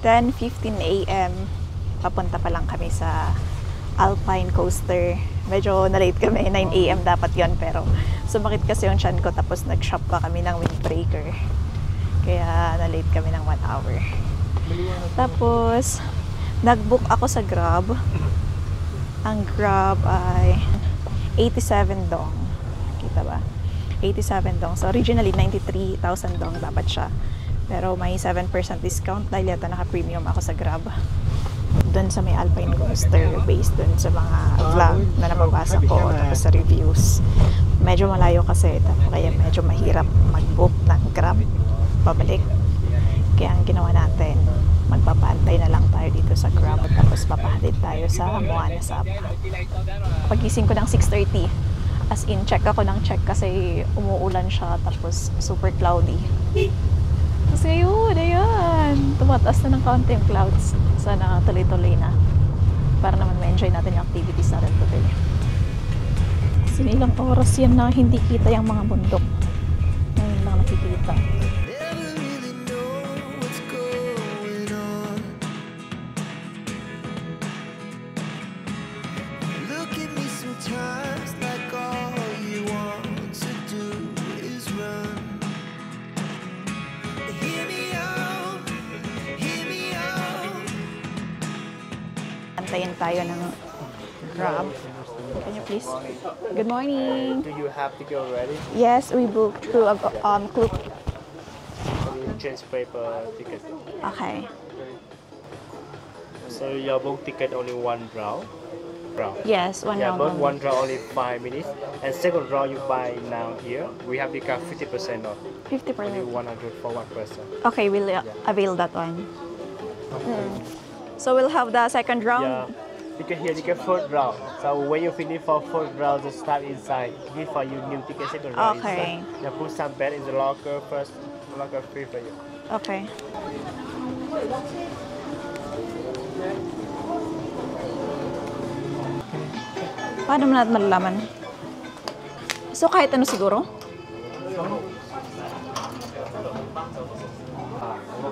10:15 AM. Papunta pa lang kami sa Alpine Coaster. Medyo na-late kami, 9 AM dapat yon, pero sumakit kasi yung tiyan ko tapos nag-shop pa kami ng windbreaker. Kaya na-late kami ng 1 hour. Tapos, nag-book ako sa Grab. Ang Grab ay 87 dong. Kita ba? 87 dong. So, originally, 93,000 dong dapat siya. Pero may 7% discount dahil yata naka-premium ako sa Grab. Doon sa may Alpine Coaster, based doon sa mga vlog na nababasa ko tapos sa reviews. Medyo malayo kasi, kaya medyo mahirap mag-book ng Grab pabalik. Kaya ang ginawa natin, magpapaantay na lang tayo dito sa Grab tapos papahatid tayo sa Moana Sapa. Pagising ko ng 6:30, as in check ako ng check kasi umuulan siya tapos super cloudy. Tapos ngayon, ayan, tumataas na ng kaunti yung clouds. Sana tuloy-tuloy na para naman ma-enjoy natin yung activities natin today. Kasi ilang oras yan na hindi kita yung mga bundok. Ngayon lang nakikita. Antayin tayo ng Grab. Can you please? Good morning. Do you have to go already? Yes, we booked through a Klook. Change paper ticket. Okay. So your book ticket only one draw. Yes, one Yeah, round. but one draw only 5 minutes. And second draw you buy now here. We have discount 50% off. 50%. Only 100 for one person. Okay, we'll avail that one. So we'll have the second round. Yeah. Ticket here, ticket fourth round. So when you finish for fourth round, just start inside. Give for you new ticket second round. Okay. Inside. Yeah, put some bed in the locker first. Locker free for you. Okay. Paano mo natin malalaman? So kahit ano siguro?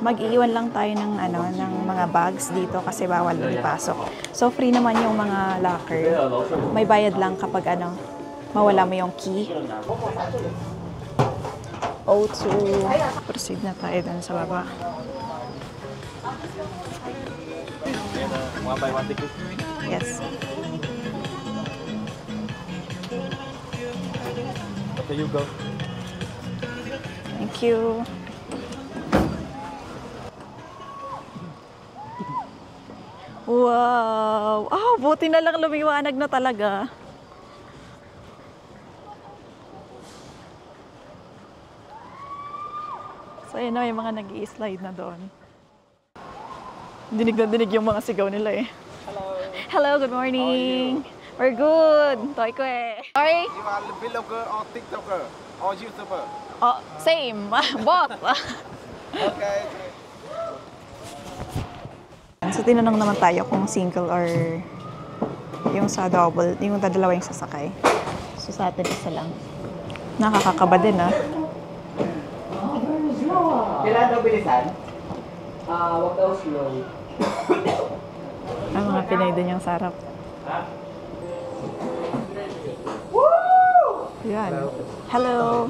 Mag-iiwan lang tayo ng ng mga bags dito kasi bawal ipasok. So free naman yung mga locker. May bayad lang kapag mawala mo yung key. O2. Proceed na tayo dun sa baba. One by one ticket. Yes. Okay, you go. Thank you. Wow! Buti na lang lumiwanag na talaga. So, yun na, yung mga nag-i-slide na doon. Dinig na dinig yung mga sigaw nila eh. Hello. Hello, good morning. We're good. Toy ko eh. Sorry? You are a vlogger or TikToker or YouTuber? Oh, same. Both. Okay. So, tinanong naman tayo kung single or yung sa double, yung dadalawa yung sasakay. So, sa atin isa lang. Nakakakaba din Kailan daw bilisan? Wag daw slow. Ang mga Pinay din yung sarap. Yan. Hello.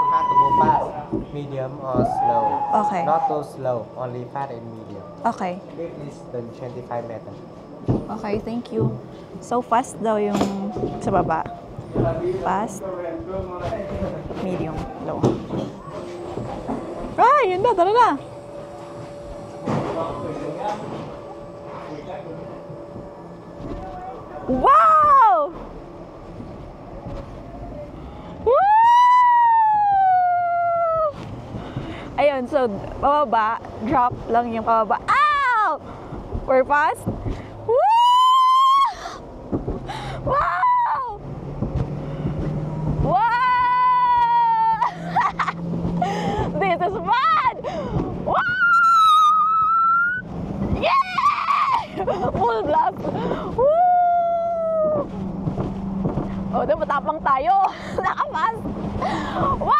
Have to go fast, medium or slow. Okay. Not too slow, only fast and medium. Okay. Less than 25 meters. Okay, thank you. So, fast daw yung sa baba. Fast, medium, low. Yun na, tara na. Wow! Woo! Ayun, so, pababa, drop lang yung pababa. Ow! We're fast. Woo! Wow! Wow! This is fun! Wow! Yeah! Full blast! Woo! Oh, doon matapang tayo. Nakapas! Wow!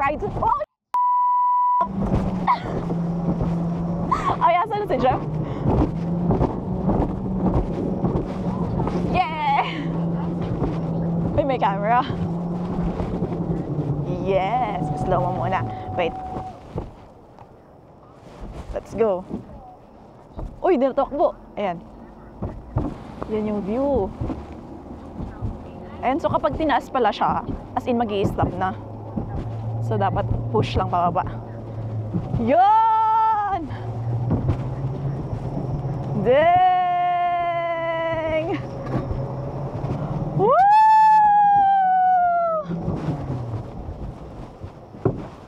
ride. Oh! Ay, asan na si Jeff? Yeah! May camera. Yes! Slow mo muna. Wait. Let's go. Uy, di natakbo. Ayan. Yan yung view. Ayan, so kapag tinaas pala siya, as in mag-i-stop na. So, dapat push lang pababa. Yan! Dang! Woo!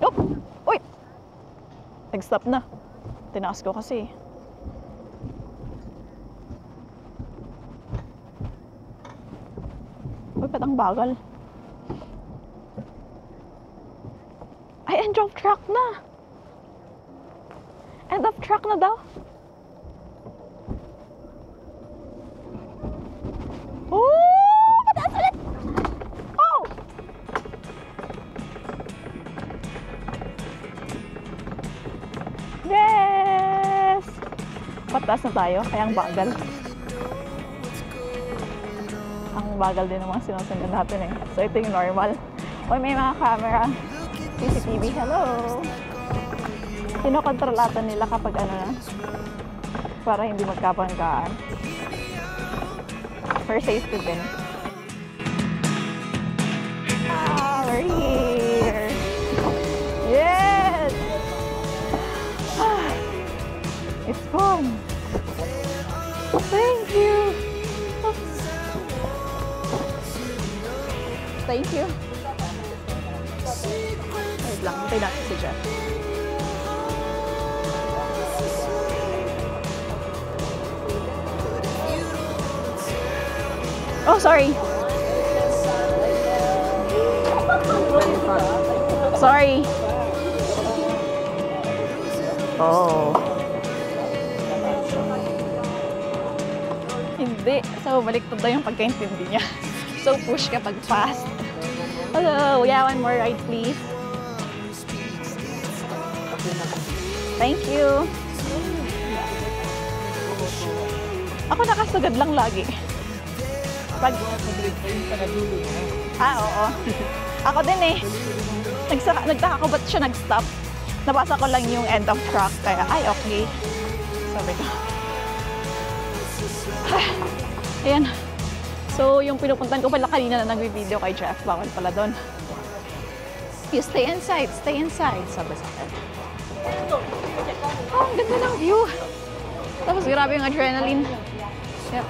Yup! Uy! Nag-stop na. Tinaas ko kasi. Uy, ba't ang bagal? Ay, end of track na! End of track na daw? Oh! Pataas ulit! Oh! Yes! Pataas na tayo, kaya ang bagal. Ang bagal din ng mga sinusundan natin eh. So ito yung normal. Uy, may mga camera. CCTV, hello! Kinokontrolatan nila kapag ano na. Para hindi magkapangkaan. For safety din. Ah, we're here! Yes! Ah, it's fun! Thank you! Thank you! Wait lang, hintay natin si Jeff. Oh, sorry. Sorry. Oh. Hindi. So, baliktad na yung pagkaintindi niya. So, push kapag fast. Hello. Yeah, one more ride, please. Thank you. Ako nakasagad lang lagi. Pag... oo. Ako din eh. Nagtaka ko ba't siya nag-stop? Nabasa ko lang yung end of track. Kaya, ay, okay. Sabi ko. Ayan. So, yung pinupuntan ko pala kanina na nag-video kay Jeff, bawal pala doon. You stay inside, sabi sa akin. Oh, ang ganda ng view. Tapos, grabe yung adrenaline. Yep.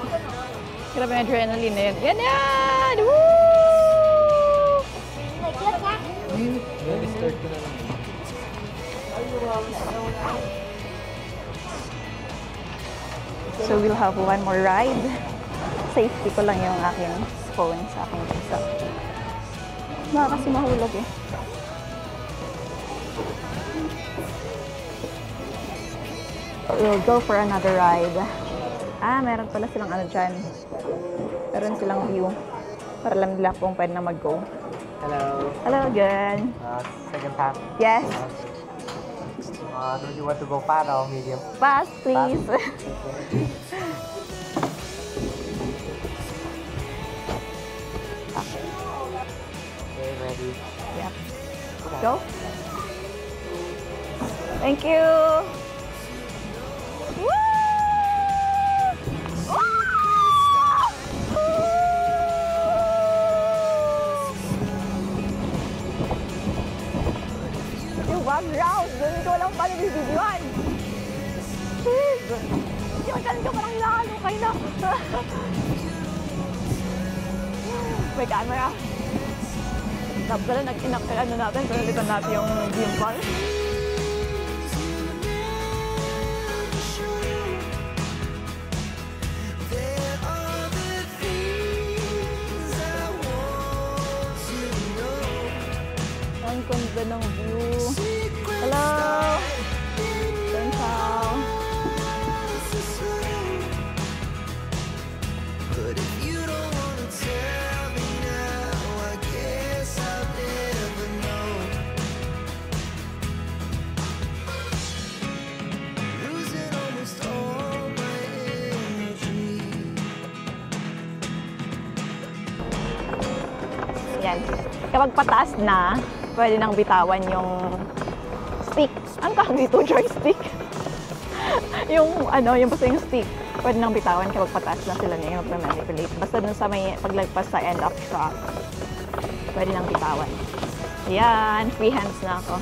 Grabe yung adrenaline na yun. Yan yan! Woo! So, we'll have one more ride. Safety ko lang yung aking phone sa aking isa. Baka kasi mahulog eh. We'll go for another ride. Ah, meron pala silang ano dyan. Meron silang view. Para alam nila kung pwede na mag-go. Hello. Hello again. Second time. Yes. Do you want to go fast or medium? Fast, please. Okay, ready. Yeah. Go. Thank you. Woo! Yung background, doon ko lang paano bibidyoan. Yung dyan ka parang lalo kayo na. May camera. Tapos pala ano natin, pinalitan natin yung gimbal. Ang ganda ng view. Hello! Ciao! yan. Kapag pataas na, pwede nang bitawan yung stick. Ano tawag dito? Joystick? yung basta yung stick. Pwede nang bitawan kapag pataas na sila niya yung magpa-manipulate. Basta dun sa may paglagpas sa end of track, pwede nang bitawan. Ayan, free hands na ako.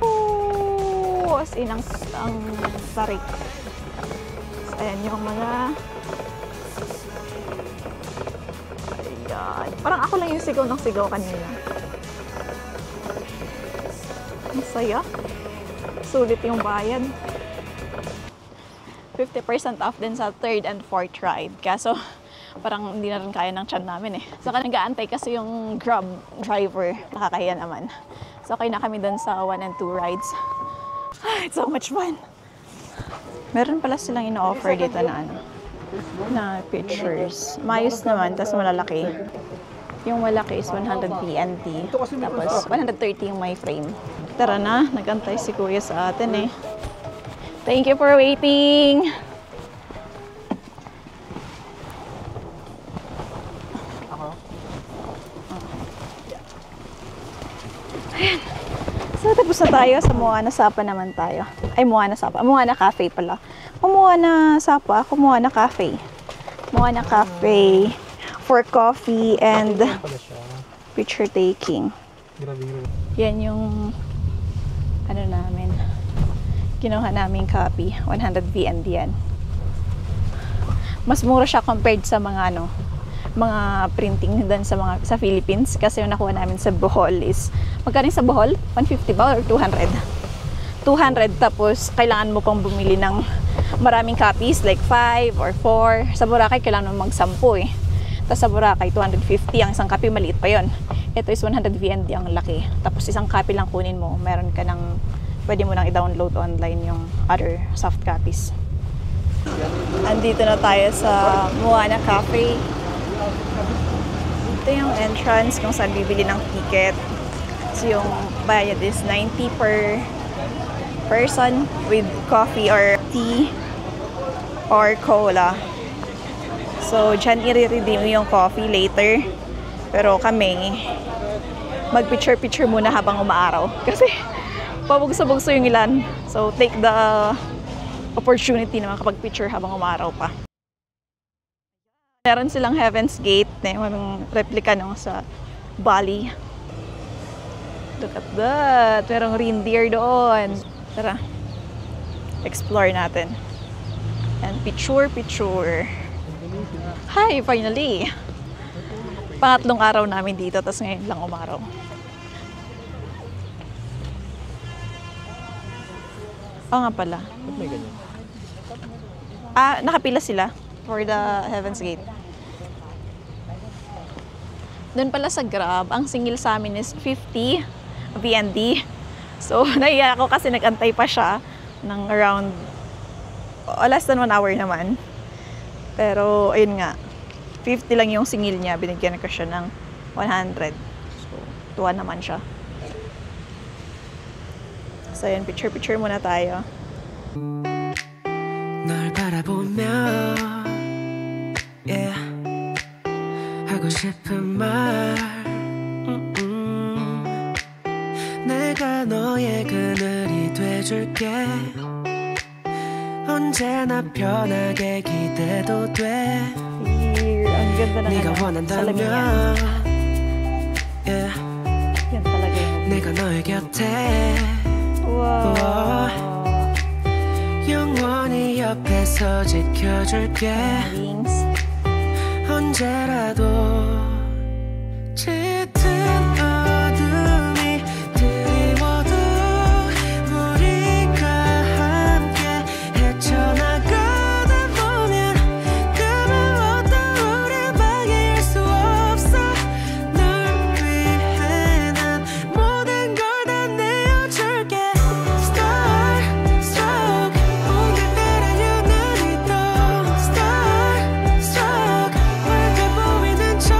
Ooh, as in, ang tarik. So, ayan yung mga... Ayan. Parang ako lang yung sigaw ng sigaw kanina. Masaya. Sulit yung bayad. 50% off din sa third and fourth ride. Kaso, parang hindi na rin kaya ng tiyan namin eh. Saka nag-aantay kasi yung Grab driver. Nakakahiya naman. So, okay na kami dun sa 1 and 2 rides. It's so much fun. Meron pala silang ino-offer dito na pictures. Maayos naman, tas malalaki. Yung malaki is 100 PNT. Tapos 130 yung may frame. Tara na, nag-antay si Kuya sa atin eh. Thank you for waiting! Ayan. So, tapos na tayo. Sa Moana Sapa naman tayo. Ay, Moana Sapa. Moana Cafe pala. Moana Sapa, Moana Cafe. Moana Cafe for coffee and picture taking. Yan yung namin. Kinuha naming copy. 100 VND yan. Mas mura siya compared sa mga mga printing doon sa Philippines kasi yung nakuha namin sa Bohol is magkano sa Bohol? 150 ba or 200? 200 tapos kailangan mo pang bumili ng maraming copies like 5 or 4. Sa Boracay kailangan mo mag-10 eh. Tapos sa Boracay 250 ang isang copy, maliit pa yon. Ito is 100 VND ang laki. Tapos isang copy lang kunin mo, meron ka ng pwede mo nang i-download online yung other soft copies. Andito na tayo sa Moana Cafe. Ito yung entrance kung saan bibili ng ticket. So yung bayad is 90 per person with coffee or tea or cola. So dyan i-redeem yung coffee later. Pero kami, mag-picture-picture muna habang umaaraw. Kasi pabugso-bugso yung ilan. So take the opportunity na makapag-picture habang umaaraw pa. Meron silang Heaven's Gate na yung replica sa Bali. Look at that! Merong reindeer doon. Tara, explore natin. And picture. Hi! Finally! Pangatlong araw namin dito, tapos ngayon lang umaraw. Oo nga pala. May ganyan. Nakapila sila for the Heaven's Gate. Doon pala sa Grab, ang singil sa amin is 50 VND. So, naiya ako kasi nag-antay pa siya ng around less than 1 hour naman. Pero, ayun nga, 50 lang yung singil niya. Binigyan ko siya ng 100. So, tuwa naman siya. So, ayun, picture muna tayo. 널 바라보며 yeah 하고 싶은 말 내가 너의 그늘이 돼줄게 언제나 편하게 기대도 돼 Here, ang ganda ng 네가 원한다면 yeah yan talaga yung 내가 너의 곁에 wow. 영원히 옆에서 지켜줄게 Wings. 언제라도 짙은 어둠이 드리워도 우리가 함께 헤쳐나가다 보면 그 무엇도 우릴 방해할 수 없어 널 위해 난 모든 걸 다 내어줄게 Starstruck 온갖 때라 유난히 또 Starstruck 멀게 보이는 저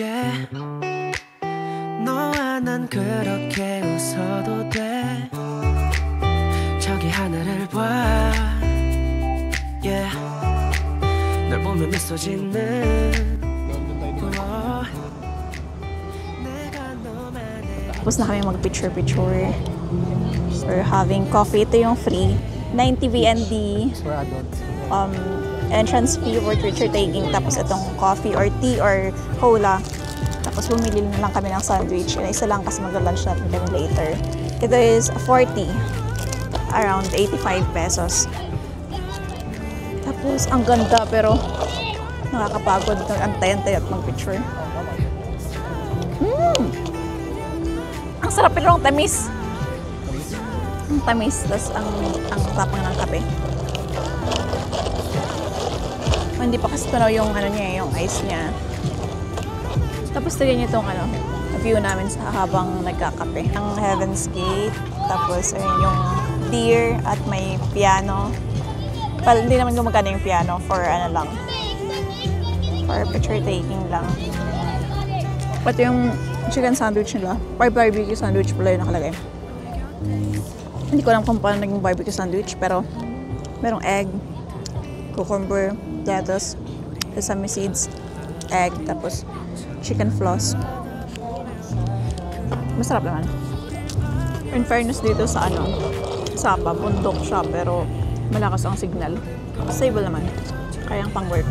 게 너와 난 그렇게 웃어도 돼 저기 하늘을 봐 yeah. 널 보면 미소 짓는 내가 너만의 Tapos na kami mag-picture-picture. We're having coffee. Ito yung free. 90 VND. For adults. Entrance fee for picture taking. Tapos itong coffee or tea or cola. Tapos bumili na lang kami ng sandwich. Yung isa lang kasi mag-lunch natin kami later. Ito is 40. Around 85 pesos. Tapos ang ganda pero nakakapagod mag-antay-antay at mag-picture. Ang sarap pero ang tamis. Ang tamis. Tapos ang tapang ng kape. Hindi pa kasi tunaw yung ano niya, yung ice niya. Tapos tignan niyo itong ano, view namin sa habang nagkakape. Ang Heaven's Gate, tapos ayun yung deer at may piano. Well, hindi naman gumagana yung piano for ano lang. For picture taking lang. Pati yung chicken sandwich nila, barbecue sandwich pala yung nakalagay. Hindi ko alam kung paano naging barbecue sandwich, pero merong egg, cucumber, lettuce, sesame seeds, egg, tapos chicken floss. Masarap naman. In fairness dito sa ano, Sapa, bundok siya pero malakas ang signal. Stable naman. Kaya ang pang-work.